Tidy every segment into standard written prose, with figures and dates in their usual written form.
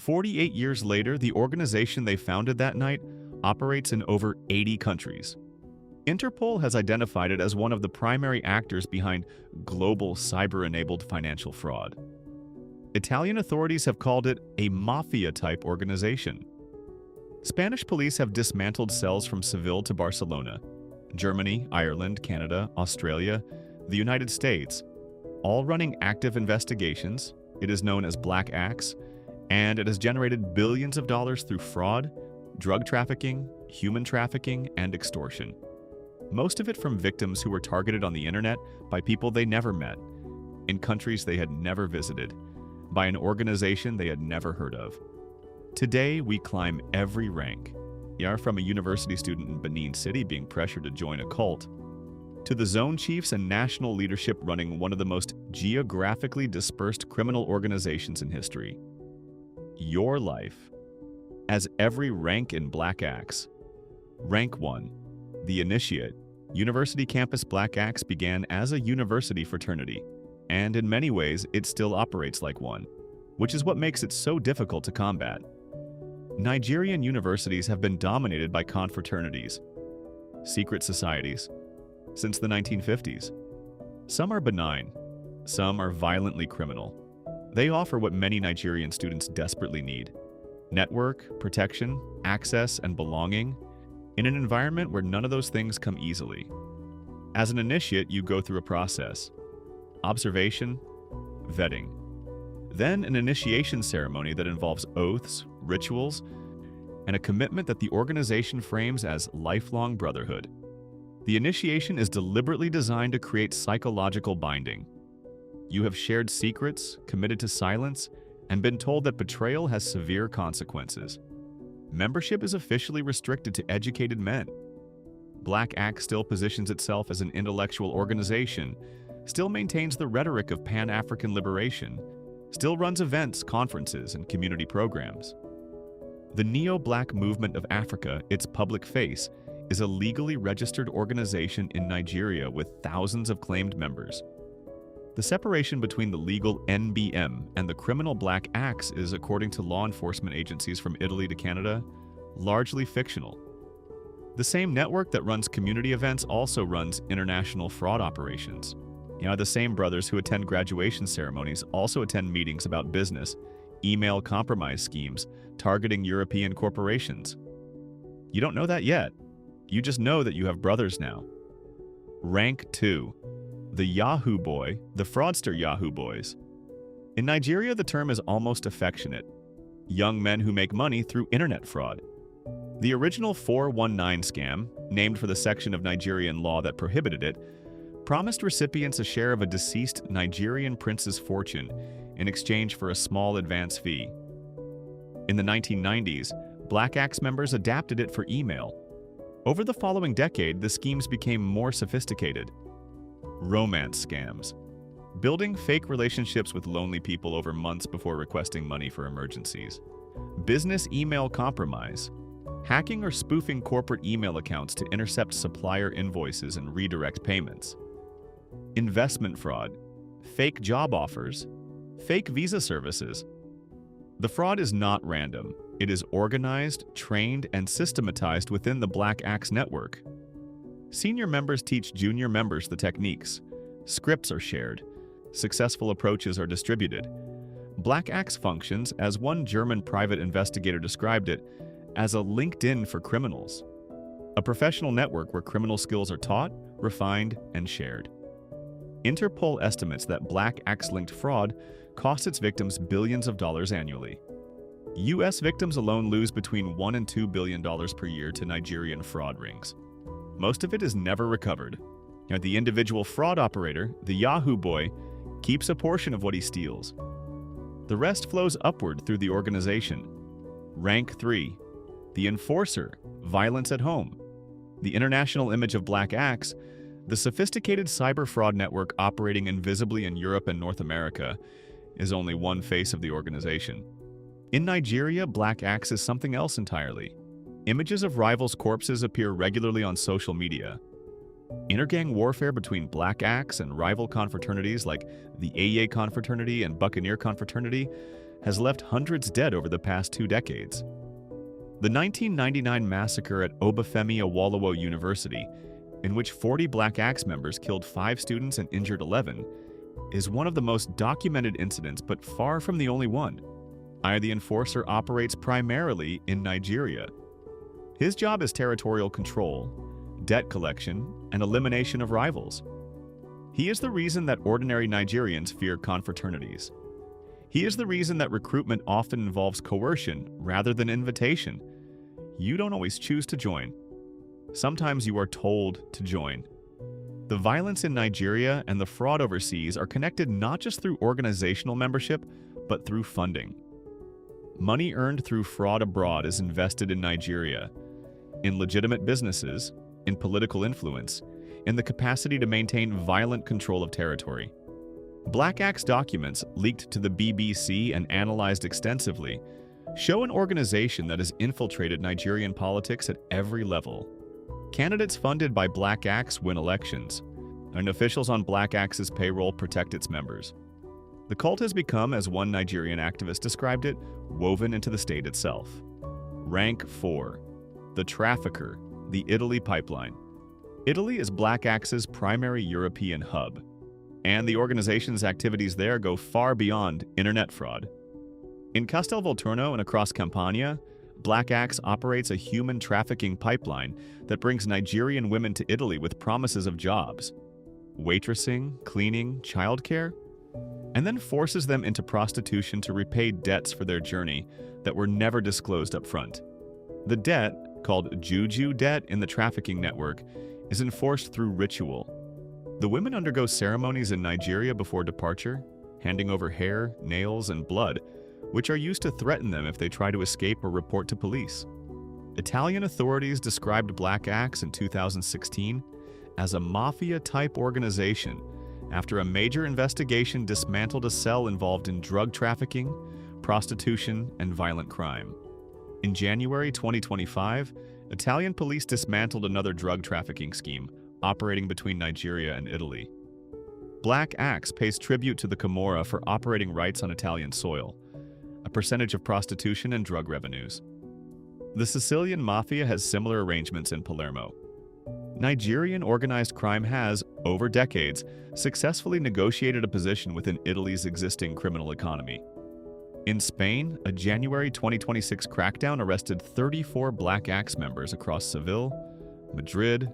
48 years later, the organization they founded that night operates in over 80 countries. Interpol has identified it as one of the primary actors behind global cyber-enabled financial fraud. Italian authorities have called it a mafia-type organization. Spanish police have dismantled cells from Seville to Barcelona. Germany, Ireland, Canada, Australia, the United States, all running active investigations. It is known as Black Axe, and it has generated billions of dollars through fraud, drug trafficking, human trafficking, and extortion. Most of it from victims who were targeted on the internet by people they never met, in countries they had never visited, by an organization they had never heard of. Today, we climb every rank. From a university student in Benin City being pressured to join a cult, to the zone chiefs and national leadership running one of the most geographically dispersed criminal organizations in history. Your life. As every rank in Black Axe. Rank 1. The Initiate. University Campus Black Axe began as a university fraternity, and in many ways it still operates like one, which is what makes it so difficult to combat. Nigerian universities have been dominated by confraternities, secret societies, since the 1950s. Some are benign, some are violently criminal. They offer what many Nigerian students desperately need: network, protection, access, and belonging, in an environment where none of those things come easily. As an initiate, you go through a process: observation, vetting, then an initiation ceremony that involves oaths, rituals, and a commitment that the organization frames as lifelong brotherhood. The initiation is deliberately designed to create psychological binding. You have shared secrets, committed to silence, and been told that betrayal has severe consequences. Membership is officially restricted to educated men. Black Axe still positions itself as an intellectual organization, still maintains the rhetoric of Pan-African liberation, still runs events, conferences, and community programs. The Neo-Black Movement of Africa, its public face, is a legally registered organization in Nigeria with thousands of claimed members. The separation between the legal NBM and the criminal Black Axe is, according to law enforcement agencies from Italy to Canada, largely fictional. The same network that runs community events also runs international fraud operations. The same brothers who attend graduation ceremonies also attend meetings about business, email compromise schemes, targeting European corporations. You don't know that yet. You just know that you have brothers now. Rank 2. The Yahoo Boy, the Fraudster Yahoo Boys. In Nigeria, the term is almost affectionate: young men who make money through internet fraud. The original 419 scam, named for the section of Nigerian law that prohibited it, promised recipients a share of a deceased Nigerian prince's fortune in exchange for a small advance fee. In the 1990s, Black Axe members adapted it for email. Over the following decade, the schemes became more sophisticated. Romance scams. Building fake relationships with lonely people over months before requesting money for emergencies. Business email compromise. Hacking or spoofing corporate email accounts to intercept supplier invoices and redirect payments. Investment fraud. Fake job offers. Fake visa services. The fraud is not random. It is organized, trained, and systematized within the Black Axe network. Senior members teach junior members the techniques. Scripts are shared. Successful approaches are distributed. Black Axe functions, as one German private investigator described it, as a LinkedIn for criminals. A professional network where criminal skills are taught, refined, and shared. Interpol estimates that Black Axe-linked fraud costs its victims billions of dollars annually. U.S. victims alone lose between $1 and $2 billion per year to Nigerian fraud rings. Most of it is never recovered. The individual fraud operator, the Yahoo Boy, keeps a portion of what he steals. The rest flows upward through the organization. Rank 3. The Enforcer, violence at home. The international image of Black Axe, the sophisticated cyber fraud network operating invisibly in Europe and North America, is only one face of the organization. In Nigeria, Black Axe is something else entirely. Images of rivals' corpses appear regularly on social media. Intergang warfare between Black Axe and rival confraternities like the Eye Confraternity and Buccaneer Confraternity has left hundreds dead over the past 2 decades. The 1999 massacre at Obafemi Awolowo University, in which 40 Black Axe members killed 5 students and injured 11, is one of the most documented incidents, but far from the only one. The enforcer operates primarily in Nigeria. His job is territorial control, debt collection, and elimination of rivals. He is the reason that ordinary Nigerians fear confraternities. He is the reason that recruitment often involves coercion rather than invitation. You don't always choose to join. Sometimes you are told to join. The violence in Nigeria and the fraud overseas are connected not just through organizational membership, but through funding. Money earned through fraud abroad is invested in Nigeria, in legitimate businesses, in political influence, in the capacity to maintain violent control of territory. Black Axe documents, leaked to the BBC and analyzed extensively, show an organization that has infiltrated Nigerian politics at every level. Candidates funded by Black Axe win elections, and officials on Black Axe's payroll protect its members. The cult has become, as one Nigerian activist described it, woven into the state itself. Rank 4. The Trafficker, the Italy pipeline. Italy is Black Axe's primary European hub, and the organization's activities there go far beyond internet fraud. In Castelvolturno and across Campania, Black Axe operates a human trafficking pipeline that brings Nigerian women to Italy with promises of jobs, waitressing, cleaning, childcare, and then forces them into prostitution to repay debts for their journey that were never disclosed up front. The debt, called juju debt in the trafficking network, is enforced through ritual. The women undergo ceremonies in Nigeria before departure, handing over hair, nails, and blood, which are used to threaten them if they try to escape or report to police. Italian authorities described Black Axe in 2016 as a mafia-type organization after a major investigation dismantled a cell involved in drug trafficking, prostitution, and violent crime. In January 2025, Italian police dismantled another drug trafficking scheme operating between Nigeria and Italy. Black Axe pays tribute to the Camorra for operating rights on Italian soil, a percentage of prostitution and drug revenues. The Sicilian Mafia has similar arrangements in Palermo. Nigerian organized crime has, over decades, successfully negotiated a position within Italy's existing criminal economy. In Spain, a January 2026 crackdown arrested 34 Black Axe members across Seville, Madrid,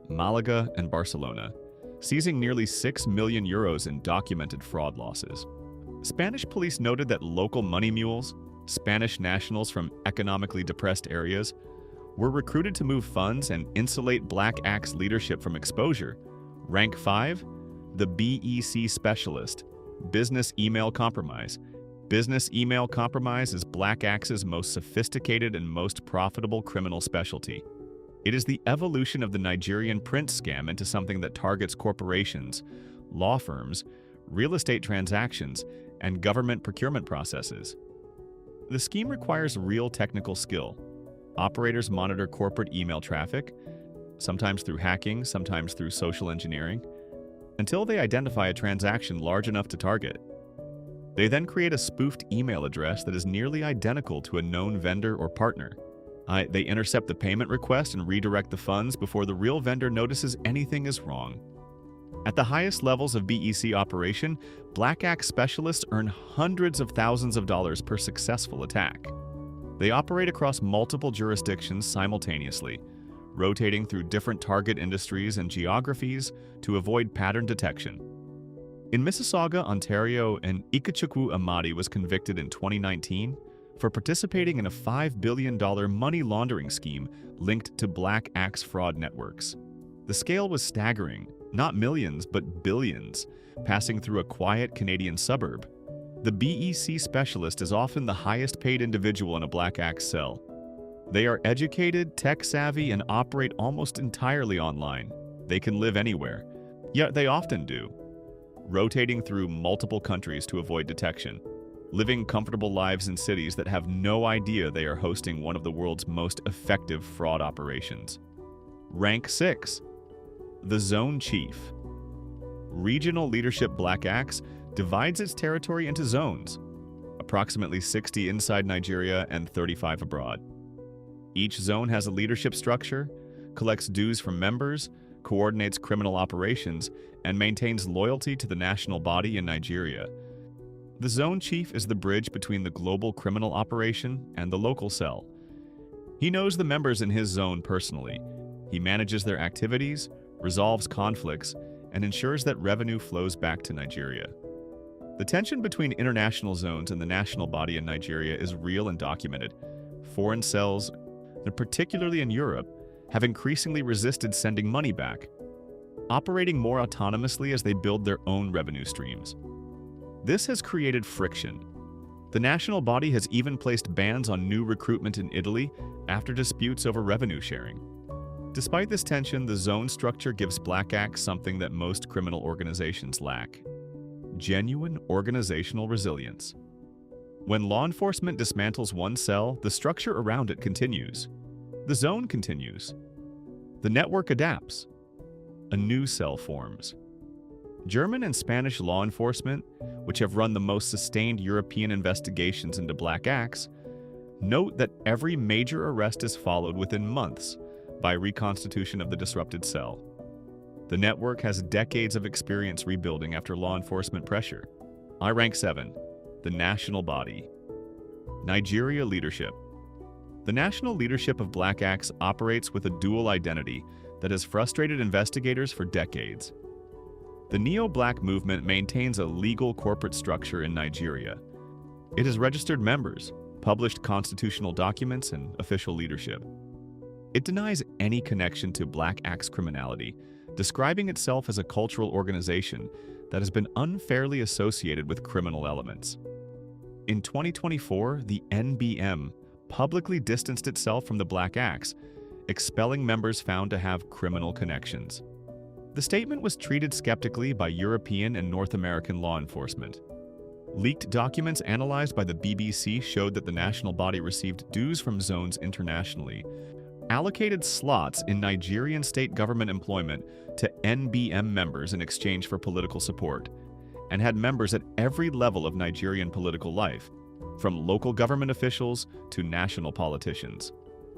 Malaga, and Barcelona, seizing nearly €6 million in documented fraud losses. Spanish police noted that local money mules, Spanish nationals from economically depressed areas, were recruited to move funds and insulate Black Axe leadership from exposure. Rank 5, the BEC specialist, business email compromise. Business email compromise is Black Axe's most sophisticated and most profitable criminal specialty. It is the evolution of the Nigerian print scam into something that targets corporations, law firms, real estate transactions, and government procurement processes. The scheme requires real technical skill. Operators monitor corporate email traffic, sometimes through hacking, sometimes through social engineering, until they identify a transaction large enough to target. They then create a spoofed email address that is nearly identical to a known vendor or partner. They intercept the payment request and redirect the funds before the real vendor notices anything is wrong. At the highest levels of BEC operation, Black Axe specialists earn hundreds of thousands of dollars per successful attack. They operate across multiple jurisdictions simultaneously, rotating through different target industries and geographies to avoid pattern detection. In Mississauga, Ontario, an Ikechukwu Amadi was convicted in 2019 for participating in a $5 billion money laundering scheme linked to Black Axe fraud networks. The scale was staggering, not millions but billions, passing through a quiet Canadian suburb. The BEC specialist is often the highest paid individual in a Black Axe cell. They are educated, tech-savvy, and operate almost entirely online. They can live anywhere, yet they often do, rotating through multiple countries to avoid detection, living comfortable lives in cities that have no idea they are hosting one of the world's most effective fraud operations. Rank 6. The Zone Chief. Regional leadership Black Axe divides its territory into zones. A approximately 60 inside Nigeria and 35 abroad. Each zone has a leadership structure, collects dues from members, coordinates criminal operations, and maintains loyalty to the national body in Nigeria. The zone chief is the bridge between the global criminal operation and the local cell. He knows the members in his zone personally. He manages their activities, resolves conflicts, and ensures that revenue flows back to Nigeria. The tension between international zones and the national body in Nigeria is real and documented. Foreign cells, and particularly in Europe, have increasingly resisted sending money back, operating more autonomously as they build their own revenue streams. This has created friction. The national body has even placed bans on new recruitment in Italy after disputes over revenue sharing. Despite this tension, the zone structure gives Black Axe something that most criminal organizations lack: genuine organizational resilience. When law enforcement dismantles one cell, the structure around it continues. The zone continues. The network adapts. A new cell forms. German and Spanish law enforcement, which have run the most sustained European investigations into Black Axe, note that every major arrest is followed within months by reconstitution of the disrupted cell. The network has decades of experience rebuilding after law enforcement pressure. I rank 7. The national body. Nigeria leadership. The national leadership of Black Axe operates with a dual identity that has frustrated investigators for decades. The Neo-Black movement maintains a legal corporate structure in Nigeria. It has registered members, published constitutional documents, and official leadership. It denies any connection to Black Axe criminality, describing itself as a cultural organization that has been unfairly associated with criminal elements. In 2024, the NBM publicly distanced itself from the Black Axe, expelling members found to have criminal connections. The statement was treated skeptically by European and North American law enforcement. Leaked documents analyzed by the BBC showed that the national body received dues from zones internationally, allocated slots in Nigerian state government employment to NBM members in exchange for political support, and had members at every level of Nigerian political life, from local government officials to national politicians.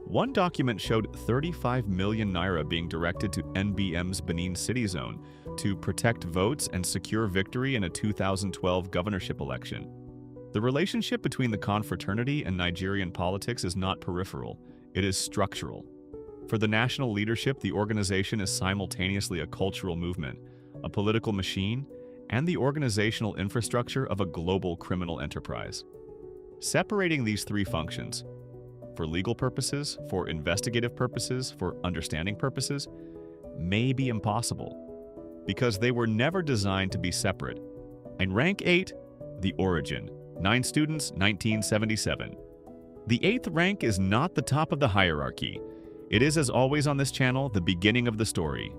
One document showed 35 million naira being directed to NBM's Benin City Zone to protect votes and secure victory in a 2012 governorship election. The relationship between the confraternity and Nigerian politics is not peripheral, it is structural. For the national leadership, the organization is simultaneously a cultural movement, a political machine, and the organizational infrastructure of a global criminal enterprise. Separating these three functions, for legal purposes, for investigative purposes, for understanding purposes, may be impossible, because they were never designed to be separate. In rank 8, the origin, 9 students, 1977. The 8th rank is not the top of the hierarchy. It is, as always on this channel, the beginning of the story.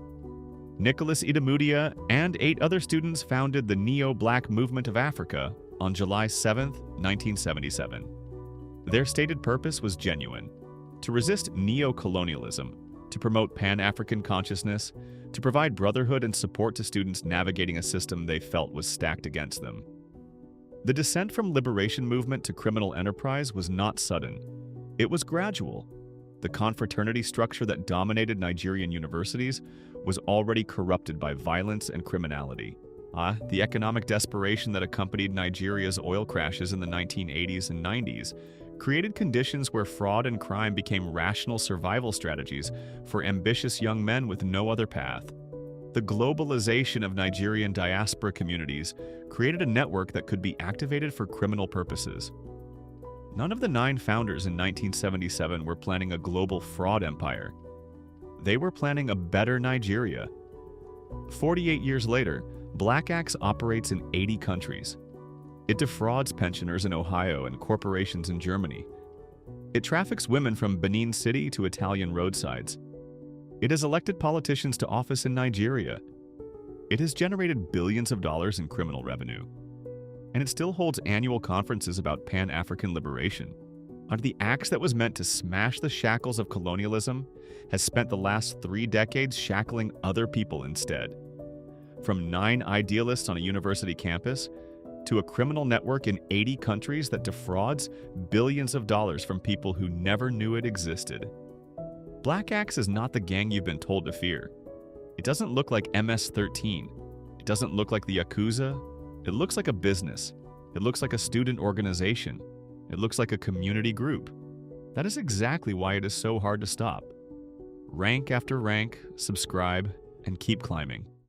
Nicholas Idamudia and 8 other students founded the Neo-Black Movement of Africa on July 7, 1977. Their stated purpose was genuine: to resist neo-colonialism, to promote Pan-African consciousness, to provide brotherhood and support to students navigating a system they felt was stacked against them. The descent from liberation movement to criminal enterprise was not sudden. It was gradual. The confraternity structure that dominated Nigerian universities was already corrupted by violence and criminality. The economic desperation that accompanied Nigeria's oil crashes in the 1980s and 90s created conditions where fraud and crime became rational survival strategies for ambitious young men with no other path. The globalization of Nigerian diaspora communities created a network that could be activated for criminal purposes. None of the 9 founders in 1977 were planning a global fraud empire. They were planning a better Nigeria. 48 years later, Black Axe operates in 80 countries. It defrauds pensioners in Ohio and corporations in Germany. It traffics women from Benin City to Italian roadsides. It has elected politicians to office in Nigeria. It has generated billions of dollars in criminal revenue. And it still holds annual conferences about Pan-African liberation. Under the axe that was meant to smash the shackles of colonialism has spent the last 3 decades shackling other people instead. From 9 idealists on a university campus, to a criminal network in 80 countries that defrauds billions of dollars from people who never knew it existed. Black Axe is not the gang you've been told to fear. It doesn't look like MS-13. It doesn't look like the Yakuza. It looks like a business. It looks like a student organization. It looks like a community group. That is exactly why it is so hard to stop. Rank after rank, subscribe, and keep climbing.